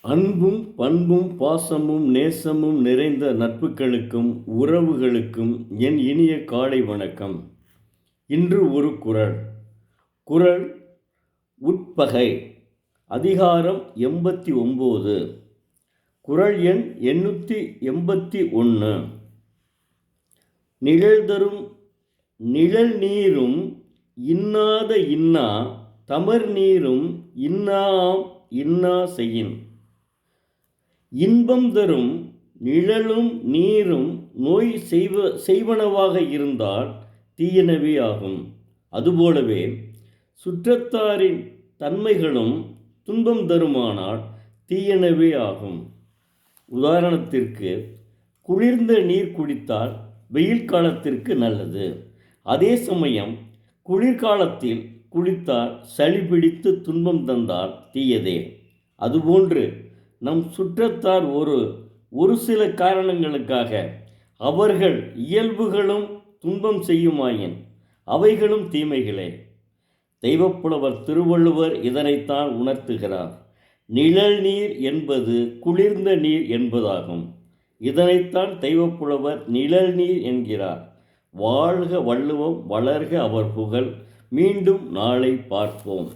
அன்பும் பண்பும் பாசமும் நேசமும் நிறைந்த நட்புகளுக்கும் உறவுகளுக்கும் என் இனிய காலை வணக்கம். இன்று ஒரு குறள். குறள் உட்பகை. அதிகாரம் 89. குறள் எண் 881. நிழல் தரும் நிழல் நீரும் இன்னாத இன்னா தமர் நீரும் இன்னாம் இன்னா செய்யின். இன்பம் தரும் நிழலும் நீரும் நோய் செய்வனவாக இருந்தால் தீயனவே ஆகும். அதுபோலவே சுற்றத்தாரின் தன்மைகளும் துன்பம் தருமானால் தீயனவே ஆகும். உதாரணத்திற்கு, குளிர்ந்த நீர் குடித்தால் வெயில் காலத்திற்கு நல்லது. அதே சமயம் குளிர்காலத்தில் குளித்தால் சளி பிடித்து துன்பம் தந்தால் தீயதே. அதுபோன்று நம் சுற்றத்தார் ஒரு சில காரணங்களுக்காக அவர்கள் இயல்புகளும் துன்பம் செய்யுமாயின் அவைகளும் தீமைகளே. தெய்வப்புலவர் திருவள்ளுவர் இதனைத்தான் உணர்த்துகிறார். நிழல் நீர் என்பது குளிர்ந்த நீர் என்பதாகும். இதனைத்தான் தெய்வப்புலவர் நிழல் நீர் என்கிறார். வாழ்க வள்ளுவம், வளர்க அவர் புகழ். மீண்டும் நாளை பார்ப்போம்.